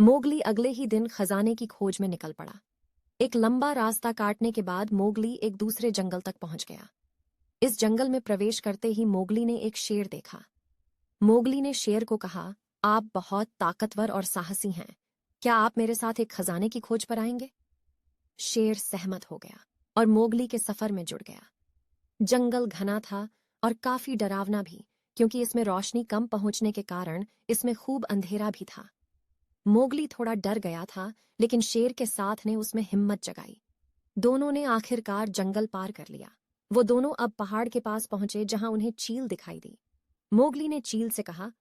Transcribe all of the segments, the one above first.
Mowgli अगले ही दिन खजाने की खोज में निकल पड़ा। एक लंबा रास्ता काटने के बाद मोगली एक दूसरे जंगल तक पहुंच गया। इस जंगल में प्रवेश करते ही मोगली ने एक शेर देखा। मोगली ने शेर को कहा, आप बहुत ताकतवर और साहसी हैं, क्या आप मेरे साथ एक खजाने की खोज पर आएंगे? शेर सहमत हो गया और मोगली के सफर में जुड़ गया। जंगल घना था और काफी डरावना भी, क्योंकि इसमें रोशनी कम पहुंचने के कारण इसमें खूब अंधेरा भी था। मोगली थोड़ा डर गया था, लेकिन शेर के साथ ने उसमें हिम्मत जगाई। दोनों ने आखिरकार जंगल पार कर लिया। वो दोनों अब पहाड़ के पास पहुंचे जहां उन्हें चील दिखाई दी। मोगली ने चील से कहा,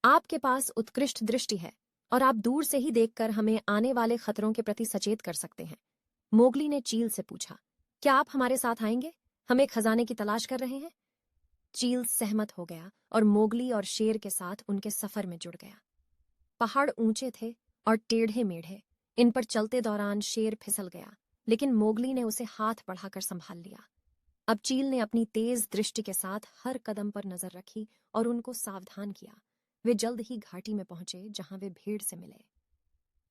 आपके पास उत्कृष्ट दृष्टि है और आप दूर से ही देखकर हमें आने वाले खतरों के प्रति सचेत कर सकते हैं। मोगली ने चील से पूछा, क्या आप हमारे साथ आएंगे? हम एक खजाने की तलाश कर रहे हैं। चील सहमत हो गया और मोगली और शेर के साथ उनके सफर में जुड़ गया। पहाड़ ऊंचे थे और टेढ़े मेढ़े। इन पर चलते दौरान शेर फिसल गया, लेकिन मोगली ने उसे हाथ बढ़ाकर संभाल लिया। अब चील ने अपनी तेज दृष्टि के साथ हर कदम पर नजर रखी और उनको सावधान किया। वे जल्द ही घाटी में पहुंचे जहां वे भेड़ से मिले।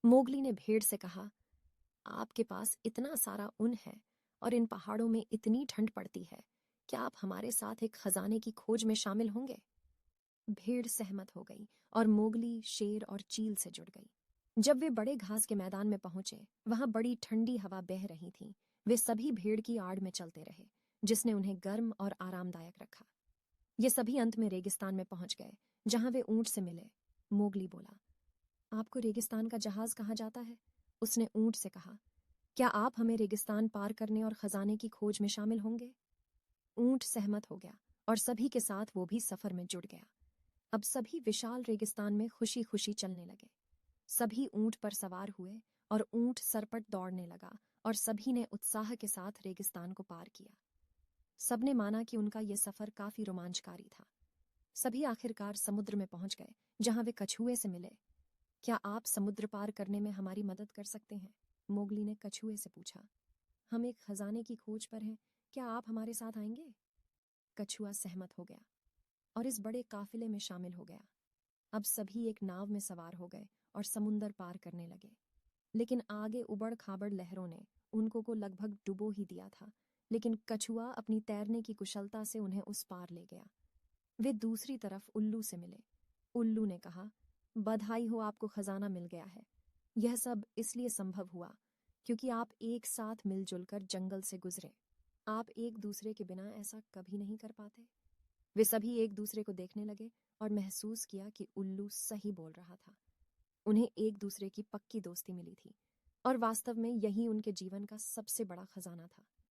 मोगली ने भेड़ से कहा, आपके पास इतना सारा ऊन है और इन पहाड़ों में इतनी ठंड पड़ती है, क्या आप हमारे साथ एक खजाने की खोज में शामिल होंगे? भेड़ सहमत हो गई और मोगली, शेर और चील से जुड़ गई। जब वे बड़े घास के मैदान में पहुंचे, वहां बड़ी ठंडी हवा बह रही थी। वे सभी भेड़ की आड़ में चलते रहे, जिसने उन्हें गर्म और आरामदायक रखा। ये सभी अंत में रेगिस्तान में पहुंच गए, जहां वे ऊंट से मिले। मोगली बोला, आपको रेगिस्तान का जहाज कहा जाता है? उसने ऊंट से कहा, क्या आप हमें रेगिस्तान पार करने और खजाने की खोज में शामिल होंगे? ऊंट सहमत हो गया और सभी के साथ वो भी सफर में जुड़ गया। अब सभी विशाल रेगिस्तान में खुशी खुशी चलने लगे। सभी ऊंट पर सवार हुए और ऊंट सरपट दौड़ने लगा और सभी ने उत्साह के साथ रेगिस्तान को पार किया। सबने माना कि उनका यह सफर काफी रोमांचकारी था। सभी आखिरकार समुद्र में पहुंच गए, जहां वे कछुए से मिले। क्या आप समुद्र पार करने में हमारी मदद कर सकते हैं? मोगली ने कछुए से पूछा। हम एक खजाने की खोज पर हैं, क्या आप हमारे साथ आएंगे? कछुआ सहमत हो गया और इस बड़े काफिले में शामिल हो गया। अब सभी एक नाव में सवार हो गए और समुंदर पार करने लगे, लेकिन आगे उबड़ खाबड़ लहरों ने उनको को लगभग डुबो ही दिया था। लेकिन कछुआ अपनी तैरने की कुशलता से उन्हें उस पार ले गया। वे दूसरी तरफ उल्लू से मिले। उल्लू ने कहा, बधाई हो, आपको खजाना मिल गया है। यह सब इसलिए संभव हुआ क्योंकि आप एक साथ मिलजुल कर जंगल से गुजरे। आप एक दूसरे के बिना ऐसा कभी नहीं कर पाते। वे सभी एक दूसरे को देखने लगे और महसूस किया कि उल्लू सही बोल रहा था। उन्हें एक दूसरे की पक्की दोस्ती मिली थी और वास्तव में यही उनके जीवन का सबसे बड़ा खजाना था।